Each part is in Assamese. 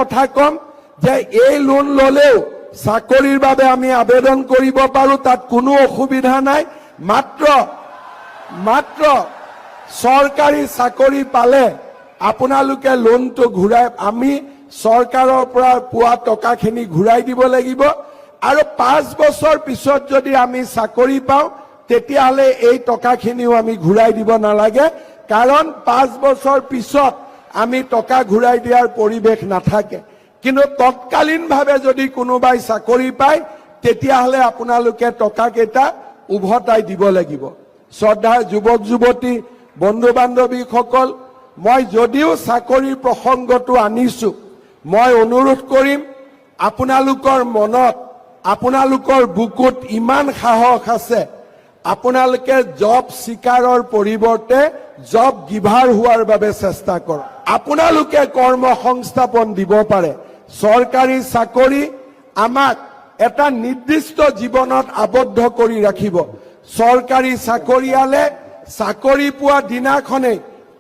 কথা কম যে এই লোন ললেও চাকৰিৰ বাবে আমি আবেদন কৰিব পাৰো, তাত কোনো অসুবিধা নাই। মাত্ৰ চৰকাৰী চাকৰি পালে আপোনালোকে লোনটো ঘূৰাই আমি চৰকাৰৰ পৰা পোৱা টকাখিনি ঘূৰাই দিব লাগিব। আৰু 5 বছৰ পিছত যদি আমি চাকৰি পাওঁ তেতিয়াহলে এই টকাখিনিও আমি ঘূৰাই দিব নালাগে, কাৰণ 5 বছৰ পিছত আমি টকা ঘূৰাই দিয়াৰ পৰিৱেশ নাথাকে। কিন্তু তৎকালীনভাৱে যদি কোনোবাই চাকৰি পায় তেতিয়াহলে আপোনালোকে টকাকেইটা উভতাই দিব লাগিব। শ্ৰদ্ধাৰ যুৱক যুৱতী বন্ধু বান্ধৱীসকল, মই যদিও চাকৰিৰ প্ৰসংগটো আনিছো, মই অনুৰোধ কৰিম আপোনালোকৰ মনত, আপোনালোকৰ বুকুত ইমান সাহস আছে, আপোনালোকে জব সিকাৰৰ পৰিৱৰ্তে জব গিভাৰ হোৱাৰ বাবে চেষ্টা কৰক। আপোনালোকে কৰ্ম সংস্থাপন দিব পাৰে। চৰকাৰী চাকৰি আমাক এটা নিৰ্দিষ্ট জীৱনত আবদ্ধ কৰি ৰাখিব। চৰকাৰী চাকৰিয়ালে চাকৰি পোৱা দিনাখনে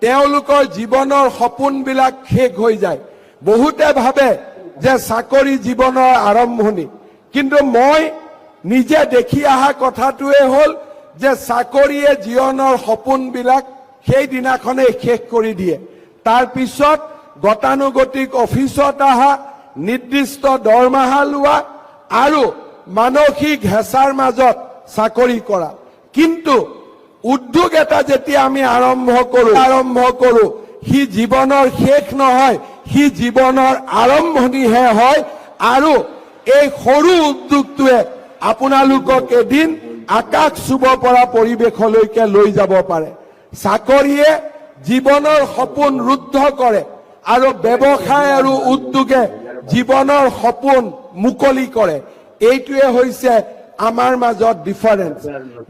তেওঁলোকৰ জীৱনৰ সপোনবিলাক শেষ হৈ যায়। বহুতে ভাবে যে চাকৰি জীৱনৰ আৰম্ভণি, কিন্তু মই নিজে দেখি অহা কথাটোৱে হ'ল যে চাকৰিয়ে জীৱনৰ সপোনবিলাক সেই দিনাখনে শেষ কৰি দিয়ে। তাৰ পিছত গতানুগতিক অফিচত অহা, নিৰ্দিষ্ট দৰমহা লোৱা আৰু মানসিক হেঁচাৰ মাজত চাকৰি কৰা। কিন্তু উদ্যোগ এটা যেতিয়া আমি আৰম্ভ কৰো সি জীৱনৰ শেষ নহয়, সি জীৱনৰ আৰম্ভণিহে হয়। আৰু এই সৰু উদ্যোগটোৱে আপোনালোকক এদিন আকাশ চুব পৰা পৰিৱেশলৈকে লৈ যাব পাৰে। চাকৰিয়ে জীৱনৰ সপোন ৰুদ্ধ কৰে আৰু ব্যৱসায় আৰু উদ্যোগে জীৱনৰ সপোন মুকলি কৰে। এইটোৱে হৈছে আমাৰ মাজত ডিফাৰেন্স।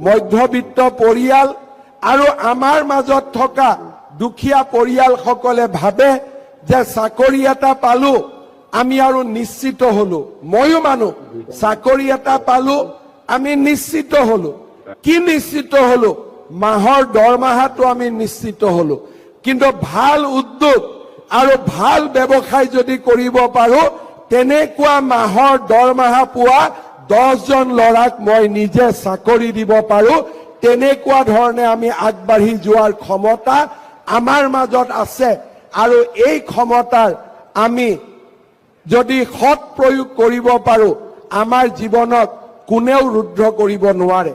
মধ্যবিত্ত পৰিয়াল আৰু আমাৰ মাজত থকা দুখীয়া পৰিয়ালসকলে ভাবে যে চাকৰি এটা পালো আমি আৰু নিশ্চিত হলো। ময়ো মানো চাকৰি এটা পালো আমি নিশ্চিত হলো। কি নিশ্চিত হলো? মাহৰ দৰমহাটো আমি নিশ্চিত হলো। কিন্তু ভাল উদ্যোগ আৰু ভাল ব্যৱসায় যদি কৰিব পাৰো, তেনেকুৱা মাহৰ দৰমহা পোৱা 10 জন ল'ৰাক মই নিজে চাকৰি দিব পাৰো। তেনেকুৱা ধৰণে আমি আগবাঢ়ি যোৱাৰ ক্ষমতা আমাৰ মাজত আছে। আৰু এই ক্ষমতাৰ আমি যদি সৎ প্ৰয়োগ কৰিব পাৰো, আমাৰ জীৱনক কোনেও ৰুদ্ধ কৰিব নোৱাৰে।